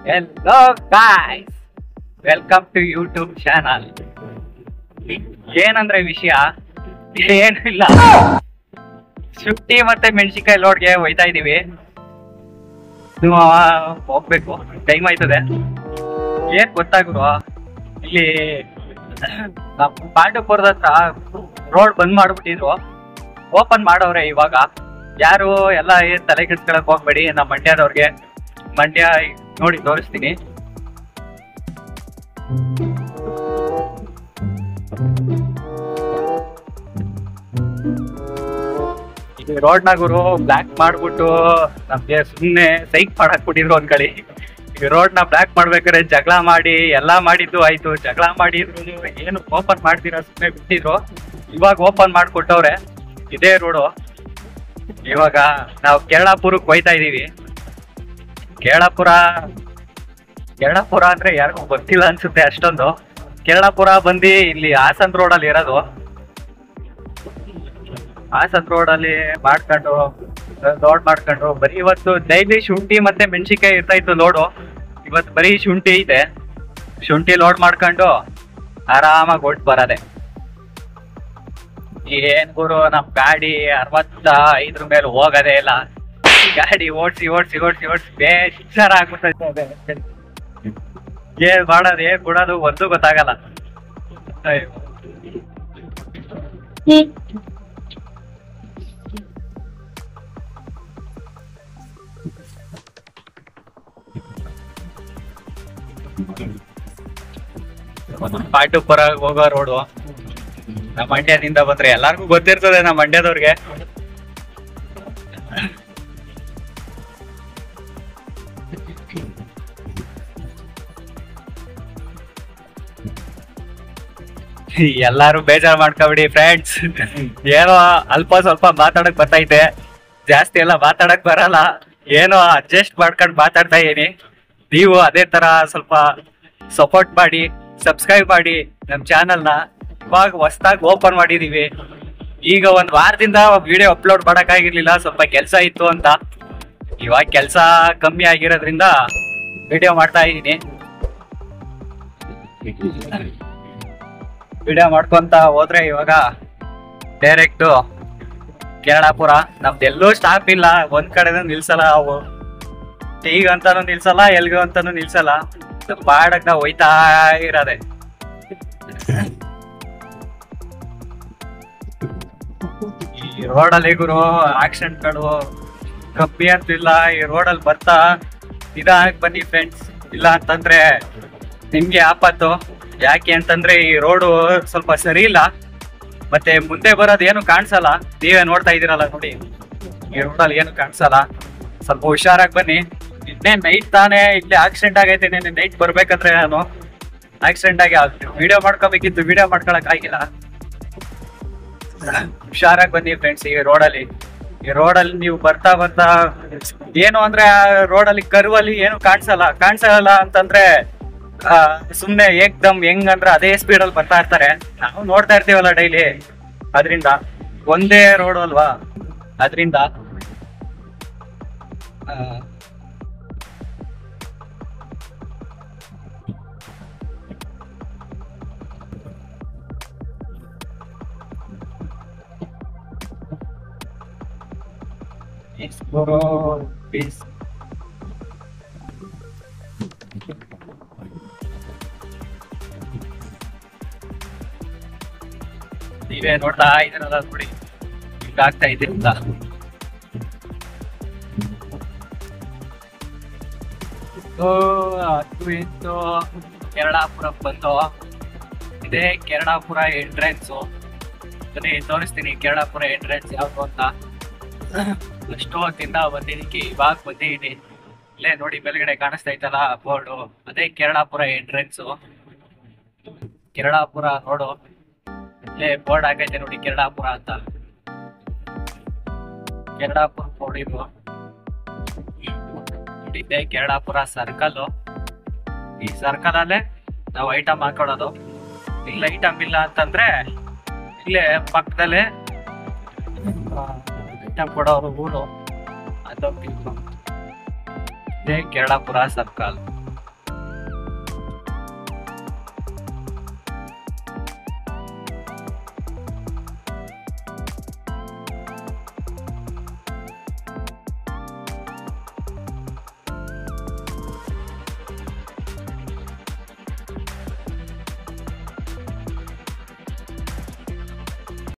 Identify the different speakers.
Speaker 1: Hello guys, welcome to YouTube channel. ಏನಂದ್ರೆ ವಿಷಯ ಏನಿಲ್ಲ, ಶುಂಠಿ ಮತ್ತೆ ಮೆಣಸಿನ್ಕಾಯಿ ಲೋಡ್ಗೆ ಹೋಯ್ತಾ ಇದೀವಿ. ಹೋಗ್ಬೇಕು, ಟೈಮ್ ಆಯ್ತದೆ. ಏನ್ ಗೊತ್ತಾಗುವ, ಇಲ್ಲಿ ಪಾಂಡವಪುರದ ಹತ್ರ ರೋಡ್ ಬಂದ್ ಮಾಡ್ಬಿಟ್ಟಿದ್ರು, ಓಪನ್ ಮಾಡವ್ರೆ ಇವಾಗ. ಯಾರು ಎಲ್ಲ ಏನ್ ತಲೆ ಕೆಡ್ಸ್ಕೊಳಕ್ ಹೋಗ್ಬೇಡಿ. ನಮ್ಮ ಮಂಡ್ಯದವ್ರಿಗೆ ಮಂಡ್ಯ ನೋಡಿ ತೋರಿಸ್ತೀನಿ. ಈ ರೋಡ್ನಾಗರು ಬ್ಲಾಕ್ ಮಾಡ್ಬಿಟ್ಟು ನಮ್ಗೆ ಸುಮ್ನೆ ಸೈಕ್ ಮಾಡಕ್ ಬಿಟ್ಟಿದ್ರು ಅನ್ಕಳಿ. ಈ ರೋಡ್ನ ಬ್ಲಾಕ್ ಮಾಡ್ಬೇಕಾದ್ರೆ ಜಗಳ ಮಾಡಿ ಎಲ್ಲಾ ಮಾಡಿದ್ದು ಆಯ್ತು. ಜಗಳ ಮಾಡಿದ್ರು ಏನು ಓಪನ್ ಮಾಡ್ತೀರಾ, ಸುಮ್ನೆ ಬಿಟ್ಟಿದ್ರು. ಇವಾಗ ಓಪನ್ ಮಾಡ್ಕೊಟ್ಟವ್ರೆ. ಇದೇ ರೋಡು. ಇವಾಗ ನಾವು ಕೇರಳಾಪುರಕ್ಕೆ ಹೋಯ್ತಾ ಇದೀವಿ. ಕೇರಳಾಪುರ ಅಂದ್ರೆ ಯಾರಿಗೂ ಗೊತ್ತಿಲ್ಲ ಅನ್ಸುತ್ತೆ ಅಷ್ಟೊಂದು. ಕೇರಳಾಪುರ ಬಂದು ಇಲ್ಲಿ ಹಾಸನ್ ರೋಡಲ್ಲಿ ಇರೋದು. ಹಾಸನ್ ರೋಡಲ್ಲಿ ಮಾಡ್ಕೊಂಡು ಲೋಡ್ ಮಾಡ್ಕೊಂಡು ಬರೀ ಇವತ್ತು ಡೈಲಿ ಶುಂಠಿ ಮತ್ತೆ ಮೆಣಸಿನ್ಕಾಯಿ ಇರ್ತಾ ಇತ್ತು ಲೋಡು. ಇವತ್ತು ಬರೀ ಶುಂಠಿ ಇದೆ. ಶುಂಠಿ ಲೋಡ್ ಮಾಡ್ಕೊಂಡು ಆರಾಮಾಗಿ ಹೊಟ್ಟು ಬರದೆ. ಏನ್ ಗುರು, ನಮ್ ಗಾಡಿ 65 ಮೇಲೆ ಹೋಗದೇ ಇಲ್ಲ. ಗಾಡಿ ಓಡಿಸಿ ಬೇಜಾರ ಆಗ್ಬಿಟ್ಟೈತೆ. ಏನ್ ಮಾಡೋದು ಏನ್ ಕೊಡೋದು ಒಂದು ಗೊತ್ತಾಗಲ್ಲ. ಪಾಂಡವಪುರ ಹೋಗೋ ರೋಡು. ನಮ್ಮ ಮಂಡ್ಯದಿಂದ ಬಂದ್ರೆ ಎಲ್ಲಾರ್ಗು ಗೊತ್ತಿರ್ತದೆ, ನಮ್ಮ ಮಂಡ್ಯದವ್ರಿಗೆ. ಎಲ್ಲಾರು ಬೇಜಾರು ಮಾಡ್ಕೊಬಿಡಿ ಫ್ರೆಂಡ್ಸ್. ಏನೋ ಅಲ್ಪ ಸ್ವಲ್ಪ ಮಾತಾಡಕ್ ಬರ್ತೈತೆ, ಜಾಸ್ತಿ ಎಲ್ಲ ಮಾತಾಡಕ್ ಬರಲ್ಲ. ಏನೋ ಅಡ್ಜಸ್ಟ್ ಮಾಡ್ಕೊಂಡು ಮಾತಾಡ್ತಾ ಇದೀನಿ. ನೀವು ಅದೇ ತರ ಸ್ವಲ್ಪ ಸಪೋರ್ಟ್ ಮಾಡಿ, ಸಬ್ಸ್ಕ್ರೈಬ್ ಮಾಡಿ ನಮ್ ಚಾನಲ್ನ. ಇವಾಗ ಹೊಸದಾಗಿ ಓಪನ್ ಮಾಡಿದೀವಿ. ಈಗ ಒಂದ್ ವಾರದಿಂದ ವಿಡಿಯೋ ಅಪ್ಲೋಡ್ ಮಾಡಕ್ ಆಗಿರ್ಲಿಲ್ಲ, ಸ್ವಲ್ಪ ಕೆಲಸ ಇತ್ತು ಅಂತ. ಇವಾಗ ಕೆಲಸ ಕಮ್ಮಿ ಆಗಿರೋದ್ರಿಂದ ವಿಡಿಯೋ ಮಾಡ್ತಾ ಇದೀನಿ. ವಿಡಿಯೋ ಮಾಡ್ಕೊಂತ ಹೋದ್ರೆ ಇವಾಗ ಡೈರೆಕ್ಟ್ ಕೇರಳಾಪುರ. ನಮ್ದೆಲ್ಲೂ ಸ್ಟಾಪ್ ಇಲ್ಲ, ಒಂದ್ ಕಡೆನೂ ನಿಲ್ಸಲ್ಲ. ಅವು ಟೀಗ್ ಅಂತಾನು ನಿಲ್ಸಲ್ಲ, ಎಲ್ಗೂ ಅಂತಾನು ನಿಲ್ಸಲ್ಲ. ಬಾಡಕ್ ನಾವು ಹೋಯ್ತಾ ಇರೋದೆ. ಈ ರೋಡಲ್ಲಿ ಗುರು ಆಕ್ಸಿಡೆಂಟ್ಗಳು ಕಮ್ಮಿ ಅಂತಿಲ್ಲ. ಈ ರೋಡಲ್ಲಿ ಬರ್ತಾ ನಿಧಾನಕ್ಕೆ ಬನ್ನಿ ಫ್ರೆಂಡ್ಸ್, ಇಲ್ಲ ಅಂತಂದ್ರೆ ನಿಮ್ಗೆ ಆಪತ್ತು. ಯಾಕೆ ಅಂತಂದ್ರೆ ಈ ರೋಡು ಸ್ವಲ್ಪ ಸರಿ ಇಲ್ಲ, ಮತ್ತೆ ಮುಂದೆ ಬರೋದು ಏನು ಕಾಣಿಸಲ್ಲ. ನೀವೇ ನೋಡ್ತಾ ಇದೀರಲ್ಲ ನೋಡಿ, ಈ ರೋಡಲ್ಲಿ ಏನು ಕಾಣಿಸಲ್ಲ. ಸ್ವಲ್ಪ ಹುಷಾರಾಗಿ ಬನ್ನಿ. ಇನ್ನೇ ನೈಟ್ ತಾನೇ ಇಲ್ಲಿ ಆಕ್ಸಿಡೆಂಟ್ ಆಗೈತೆ. ನೆನ್ನೆ ನೈಟ್ ಬರ್ಬೇಕಂದ್ರೆ ನಾನು ಆಕ್ಸಿಡೆಂಟ್ ಆಗಿ ವಿಡಿಯೋ ಮಾಡ್ಕೋಬೇಕಿತ್ತು, ವಿಡಿಯೋ ಮಾಡ್ಕೊಳಕ್ ಆಗಿಲ್ಲ. ಹುಷಾರಾಗಿ ಬನ್ನಿ ಫ್ರೆಂಡ್ಸ್. ಈ ರೋಡಲ್ಲಿ ನೀವು ಬರ್ತಾ ಏನು ಅಂದ್ರೆ ರೋಡಲ್ಲಿ ಕರ್ವಲ್ಲಿ ಏನು ಕಾಣಿಸಲ್ಲ ಅಂತಂದ್ರೆ ಸುಮ್ನೆ ಏಕ್ದಮ್ ಹೆಂಗಂದ್ರೆ ಅದೇ ಸ್ಪೀಡಲ್ಲಿ ಬರ್ತಾ ಇರ್ತಾರೆ. ನಾವು ನೋಡ್ತಾ ಇರ್ತೀವಲ್ಲ ಡೈಲಿ. ಅದರಿಂದ ಒಂದೇ ರೋಡ್ ಅಲ್ವಾ, ಅದರಿಂದ ನೀವೇ ನೋಡ್ತಾ ಇದೀರಲ್ಲ ನೋಡಿ, ಈಗ ಆಗ್ತಾ ಇದೆ ಅಂತ. ಇತ್ತು ಕೇರಳಾಪುರ ಬಂತು. ಇದೇ ಕೇರಳಾಪುರ ಎಂಟ್ರೆನ್ಸು. ತೋರಿಸ್ತೀನಿ ಕೇರಳಾಪುರ ಎಂಟ್ರೆನ್ಸ್ ಯಾವುದು ಅಂತ. ಅಷ್ಟು ಹೊತ್ತಿಂದ ಬಂದಿದ್ದಕ್ಕೆ ಇವಾಗ ಬಂದಿದ್ದೀನಿ. ಇಲ್ಲೇ ನೋಡಿ ಮೇಲ್ಗಡೆ ಕಾಣಿಸ್ತಾ ಇತ್ತಲ್ಲ ಬೋರ್ಡು, ಅದೇ ಕೇರಳಾಪುರ ಎಂಟ್ರೆನ್ಸು. ಕೇರಳಾಪುರ ನೋಡು, ಇಲ್ಲೇ ಬೋರ್ಡ್ ಆಗೈತೆ ನೋಡಿ ಕೇರಳಾಪುರ ಅಂತ. ಕೇರಳಾಪುರ ನೋಡಿದ್ರು ಇದೇ ಕೇರಳಾಪುರ ಸರ್ಕಲ್. ಈ ಸರ್ಕಲ್ ಅಲ್ಲೇ ನಾವು ಐಟಮ್ ಹಾಕೊಳ್ಳೋದು. ಇಲ್ಲ ಐಟಮ್ ಇಲ್ಲ ಅಂತಂದ್ರೆ ಇಲ್ಲೇ ಪಕ್ಕದಲ್ಲೇ ಐಟಮ್ ಕೊಡೋರು ಊರು. ಅದು ಇದೇ ಕೇರಳಾಪುರ ಸರ್ಕಲ್.